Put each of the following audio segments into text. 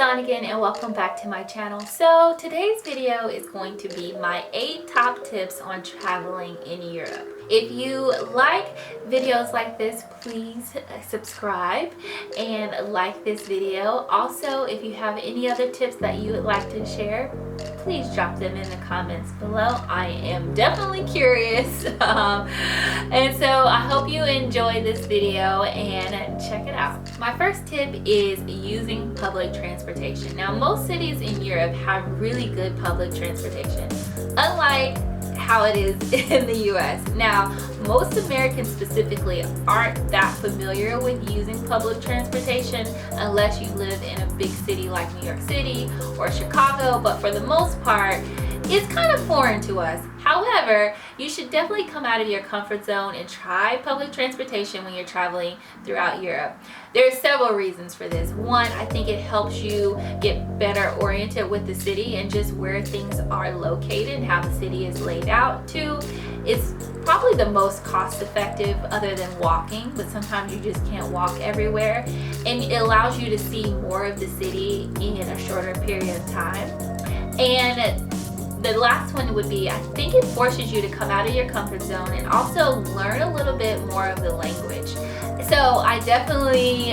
Dawn again and welcome back to my channel. So today's video is going to be my 8 top tips on traveling in Europe. If you like videos like this, please subscribe and like this video. Also, if you have any other tips that you would like to share, please drop them in the comments below. I am definitely curious. And so I hope you enjoy this video and check it out. My first tip is using public transportation. Now, most cities in Europe have really good public transportation, unlike how it is in the US. Now, most Americans specifically aren't that familiar with using public transportation unless you live in a big city like New York City or Chicago, but for the most part, it's kind of foreign to us. However, you should definitely come out of your comfort zone and try public transportation when you're traveling throughout Europe. There are several reasons for this. One, I think it helps you get better oriented with the city and just where things are located and how the city is laid out. Two, it's probably the most cost effective other than walking, but sometimes you just can't walk everywhere. And it allows you to see more of the city in a shorter period of time. And the last one would be, I think it forces you to come out of your comfort zone and also learn a little bit more of the language. So I definitely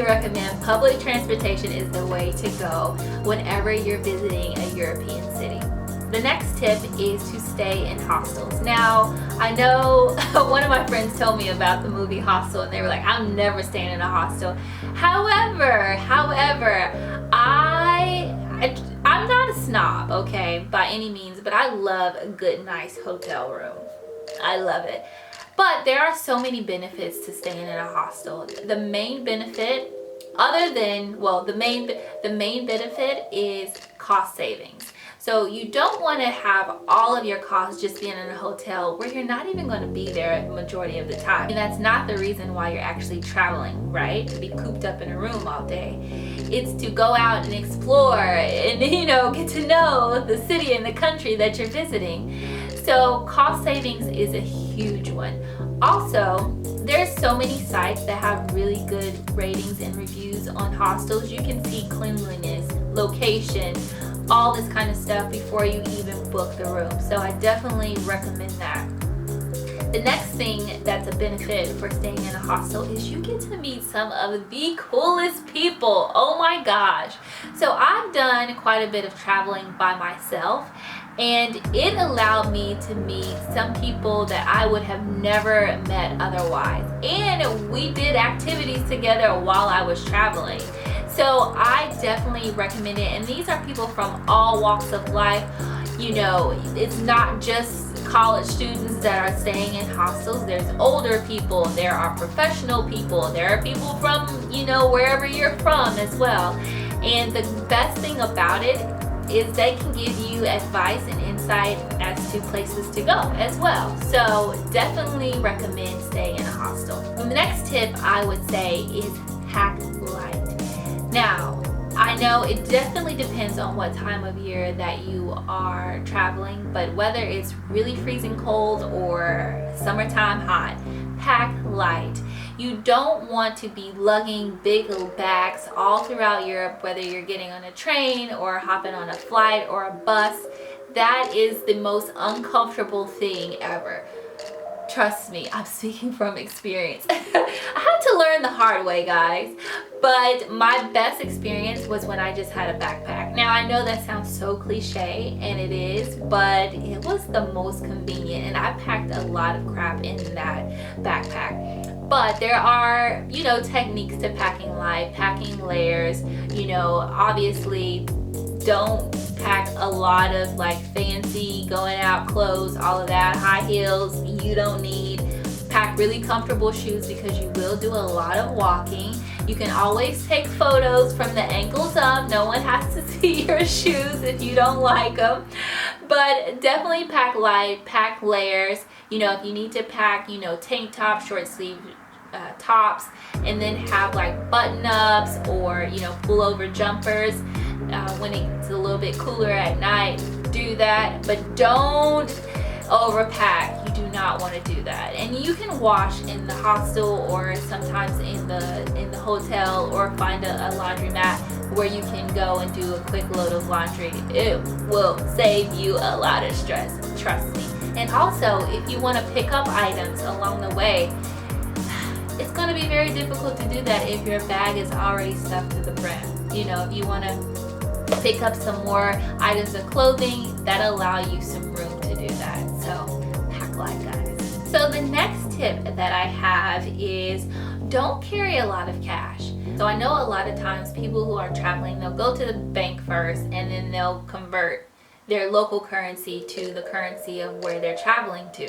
recommend public transportation is the way to go whenever you're visiting a European city. The next tip is to stay in hostels. Now, I know one of my friends told me about the movie Hostel and they were like, I'm never staying in a hostel. However, I'm not a snob, okay, by any means, but I love a good, nice hotel room. I love it. But there are so many benefits to staying in a hostel. The main benefit, the main benefit is cost savings. So you don't want to have all of your costs just being in a hotel where you're not even going to be there the majority of the time. And that's not the reason why you're actually traveling, right? To be cooped up in a room all day. It's to go out and explore and, get to know the city and the country that you're visiting. So cost savings is a huge one. Also, there's so many sites that have really good ratings and reviews on hostels. You can see cleanliness, location, all this kind of stuff before you even book the room. So I definitely recommend that. The next thing that's a benefit for staying in a hostel is you get to meet some of the coolest people. Oh my gosh. So I've done quite a bit of traveling by myself, and it allowed me to meet some people that I would have never met otherwise. And we did activities together while I was traveling. So I definitely recommend it. And these are people from all walks of life. It's not just college students that are staying in hostels. There's older people, there are professional people, there are people from, wherever you're from as well. And the best thing about it is they can give you advice and insight as to places to go as well. So definitely recommend staying in a hostel. And the next tip I would say is pack light. Now, I know it definitely depends on what time of year that you are traveling, but whether it's really freezing cold or summertime hot, pack light. You don't want to be lugging big bags all throughout Europe, whether you're getting on a train or hopping on a flight or a bus. That is the most uncomfortable thing ever. Trust me, I'm speaking from experience. I had to learn the hard way, guys. But my best experience was when I just had a backpack. Now, I know that sounds so cliche, and it is, but it was the most convenient, and I packed a lot of crap in that backpack. But there are, techniques to packing light, packing layers. Obviously, don't pack a lot of fancy going out clothes, all of that, high heels you don't need. Pack really comfortable shoes because you will do a lot of walking. You can always take photos from the ankles up. No one has to see your shoes if you don't like them. But definitely pack light, pack layers. If you need to pack, tank tops, short sleeve tops, and then have button ups or pullover jumpers. When it's a little bit cooler at night, do that, but don't overpack. You do not want to do that. And you can wash in the hostel or sometimes in the hotel or find a laundromat where you can go and do a quick load of laundry. It will save you a lot of stress, trust me. And also, if you want to pick up items along the way, it's going to be very difficult to do that if your bag is already stuffed to the brim. You know, if you want to pick up some more items of clothing, that'll allow you some room to do that. So pack light, guys. So the next tip that I have is don't carry a lot of cash. So I know a lot of times people who are traveling, they'll go to the bank first and then they'll convert their local currency to the currency of where they're traveling to.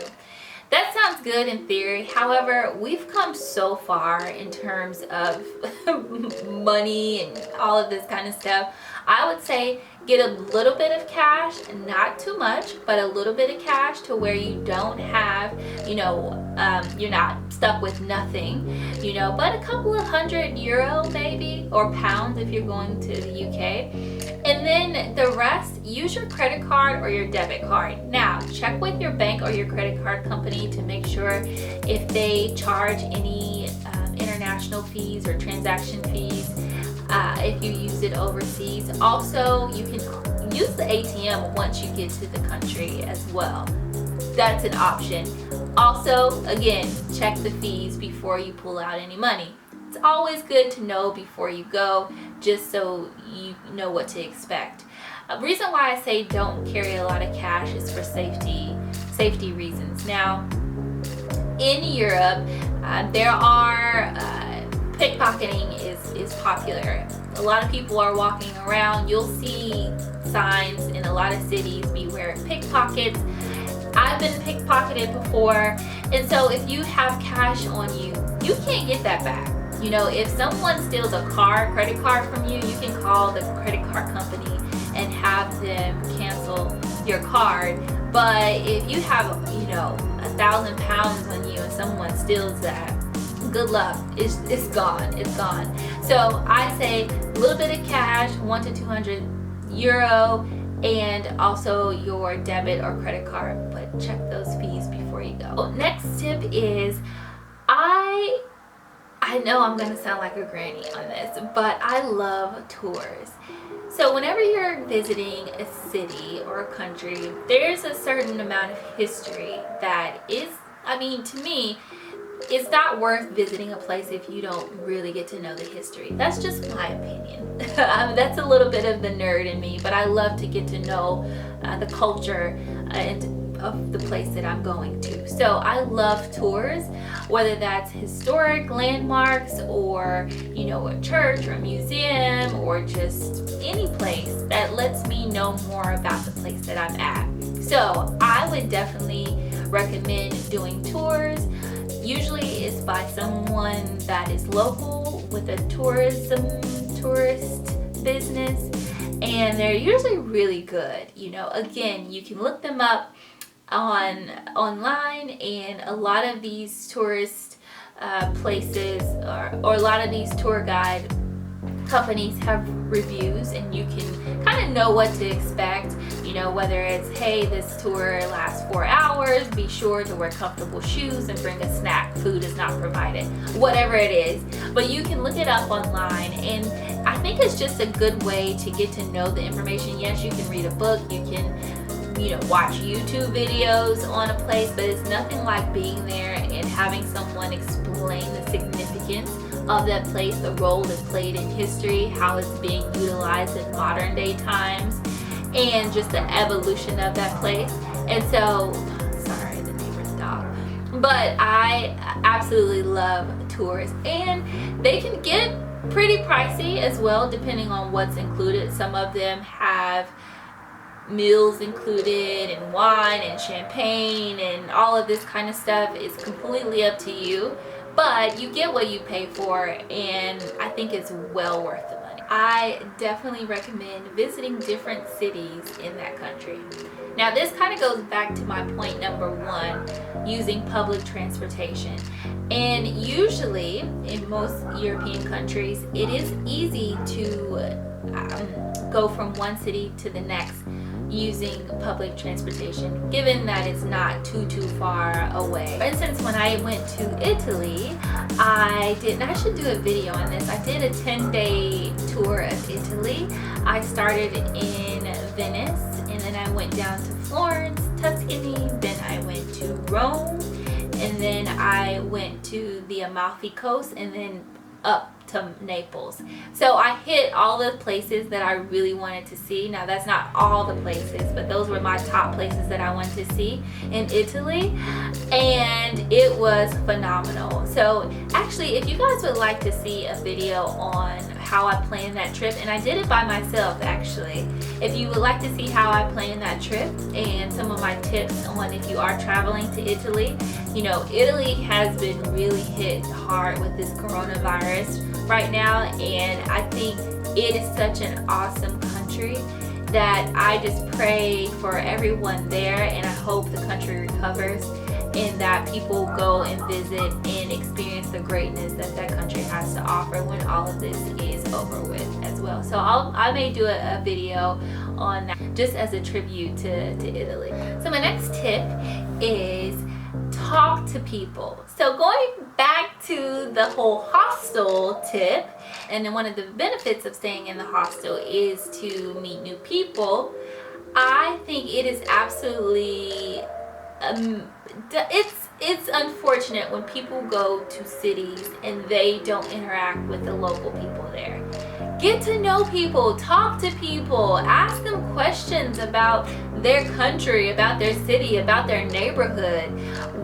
That sounds good in theory. However, we've come so far in terms of money and all of this kind of stuff. I would say get a little bit of cash, not too much, but a little bit of cash to where you don't have, you're not stuck with nothing, but a couple of €100 maybe, or pounds if you're going to the UK. And then the rest, use your credit card or your debit card. Now, check with your bank or your credit card company to make sure if they charge any international fees or transaction fees if you use it overseas. Also, you can use the ATM once you get to the country as well. That's an option. Also, again, check the fees before you pull out any money. It's always good to know before you go, just so you know what to expect. A reason why I say don't carry a lot of cash is for safety reasons. Now, in Europe, there are pickpocketing is popular. A lot of people are walking around. You'll see signs in a lot of cities, beware of pickpockets. I've been pickpocketed before, and so if you have cash on you, you can't get that back. If someone steals a credit card from you, you can call the credit card company and have them cancel your card. But if you have, 1,000 pounds on you and someone steals that, good luck. It's gone. It's gone. So I say a little bit of cash, €100 to €200, and also your debit or credit card. But check those fees before you go. Next tip is I know I'm gonna sound like a granny on this, but I love tours. So whenever you're visiting a city or a country, there's a certain amount of history that is, to me, it's not worth visiting a place if you don't really get to know the history. That's just my opinion. That's a little bit of the nerd in me, but I love to get to know the culture of the place that I'm going to. So I love tours, whether that's historic landmarks or, a church or a museum or just any place that lets me know more about the place that I'm at. So I would definitely recommend doing tours. Usually it's by someone that is local with a tourist business, and they're usually really good. Again, you can look them up online, and a lot of these tourist places or a lot of these tour guide companies have reviews, and you can kind of know what to expect. Whether it's, hey, this tour lasts 4 hours, be sure to wear comfortable shoes and bring a snack, food is not provided, whatever it is. But you can look it up online, and I think it's just a good way to get to know the information. Yes, you can read a book, you can watch YouTube videos on a place, but it's nothing like being there and having someone explain the significance of that place, the role it played in history, how it's being utilized in modern day times, and just the evolution of that place. And so, sorry, the neighbor's dog. But I absolutely love tours, and they can get pretty pricey as well, depending on what's included. Some of them have meals included, and wine and champagne and all of this kind of stuff. It's completely up to you, but you get what you pay for, and I think it's well worth the money. I definitely recommend visiting different cities in that country. Now, this kind of goes back to my point number 1, using public transportation. And usually in most European countries, it is easy to go from one city to the next using public transportation, given that it's not too far away. For instance, when I went to Italy, I should do a video on this. I did a 10-day tour of Italy. I started in Venice, and then I went down to Florence, Tuscany, then I went to Rome, and then I went to the Amalfi Coast, and then up to Naples. So I hit all the places that I really wanted to see. Now that's not all the places, but those were my top places that I wanted to see in Italy, and it was phenomenal. So actually, if you guys would like to see a video on how I planned that trip, and I did it by myself actually, if you would like to see how I planned that trip and some of my tips on if you are traveling to Italy, you know, Italy has been really hit hard with this coronavirus right now, and I think it is such an awesome country that I just pray for everyone there, and I hope the country recovers and that people go and visit and experience the greatness that that country has to offer when all of this is over with as well. So I may do a video on that just as a tribute to Italy. So my next tip is talk to people. So going back to the whole hostel tip, and then one of the benefits of staying in the hostel is to meet new people. I think it is absolutely it's unfortunate when people go to cities and they don't interact with the local people there. Get to know people, talk to people, ask them questions about their country, about their city, about their neighborhood.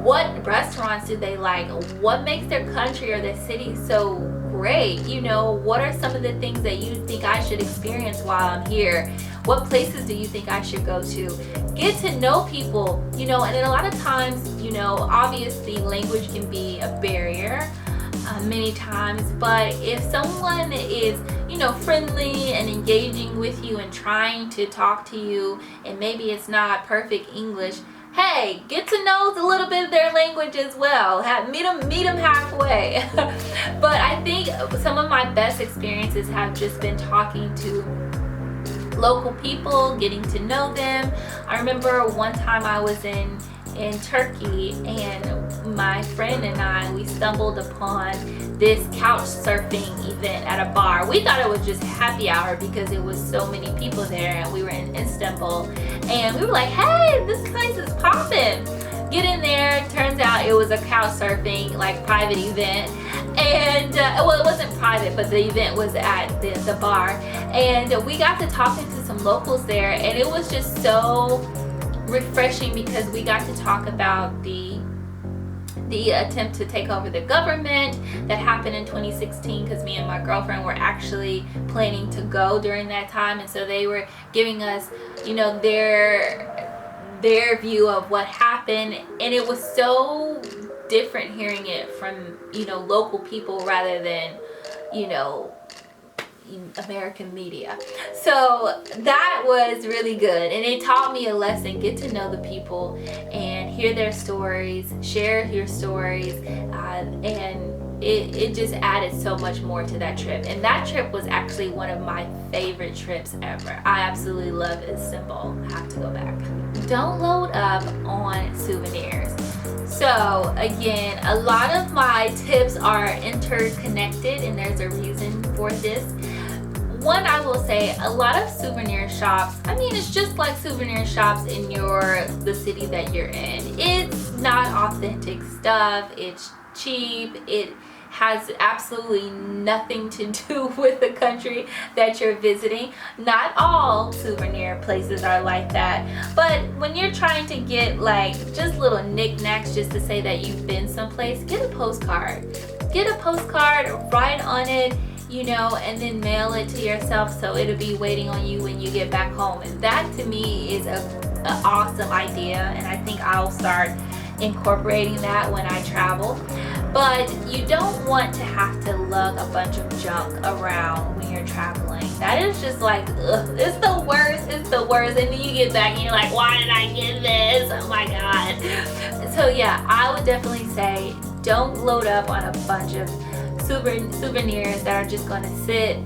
What restaurants do they like? What makes their country or their city so great? You know, what are some of the things that you think I should experience while I'm here? What places do you think I should go to? Get to know people, you know, and then a lot of times, you know, obviously language can be a barrier many times, but if someone is, you know, friendly and engaging with you and trying to talk to you, and maybe it's not perfect English, hey, get to know a little bit of their language as well. Meet them halfway. But I think some of my best experiences have just been talking to local people, getting to know them. I remember one time I was in Turkey, and my friend and I, we stumbled upon this couch surfing event at a bar. We thought it was just happy hour because it was so many people there, and we were in Istanbul, and we were like, hey, this place is popping. Get in there. Turns out it was a couch surfing like private event, and well, it wasn't private, but the event was at the bar, and we got to talking to some locals there, and it was just so refreshing because we got to talk about the attempt to take over the government that happened in 2016, because me and my girlfriend were actually planning to go during that time, and so they were giving us, you know, their view of what happened, and it was so different hearing it from, you know, local people rather than, you know, American media. So that was really good, and it taught me a lesson. Get to know the people and hear their stories, share your stories, and it just added so much more to that trip. And that trip was actually one of my favorite trips ever. I absolutely love Istanbul. I have to go back. Don't load up on souvenirs. So again, a lot of my tips are interconnected, and there's a reason for this. One, I will say, a lot of souvenir shops, I mean, it's just like souvenir shops in the city that you're in. It's not authentic stuff. It's cheap. It has absolutely nothing to do with the country that you're visiting. Not all souvenir places are like that, but when you're trying to get like just little knickknacks just to say that you've been someplace, get a postcard. Get a postcard, write on it, you know, and then mail it to yourself so it'll be waiting on you when you get back home. And that to me is an awesome idea, and I think I'll start incorporating that when I travel. But you don't want to have to lug a bunch of junk around when you're traveling. That is just like, ugh, it's the worst, it's the worst. And then you get back and you're like, why did I get this? Oh my God. So yeah, I would definitely say don't load up on a bunch of souvenirs that are just going to sit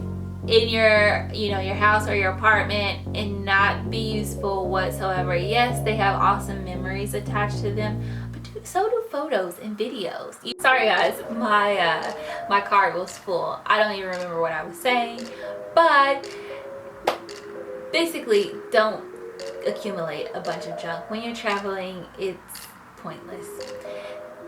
in your, you know, your house or your apartment and not be useful whatsoever. Yes, they have awesome memories attached to them, but so do photos and videos. Sorry guys, my card was full. I don't even remember what I was saying, but basically, don't accumulate a bunch of junk. When you're traveling, it's pointless.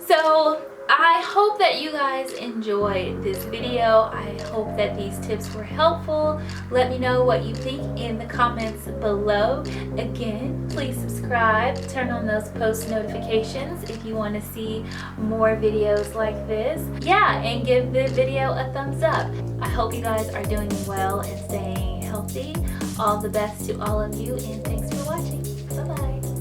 So I hope that you guys enjoyed this video. I hope that these tips were helpful. Let me know what you think in the comments below. Again, please subscribe, turn on those post notifications if you want to see more videos like this. Yeah, and give the video a thumbs up. I hope you guys are doing well and staying healthy. All the best to all of you, and thanks for watching. Bye-bye.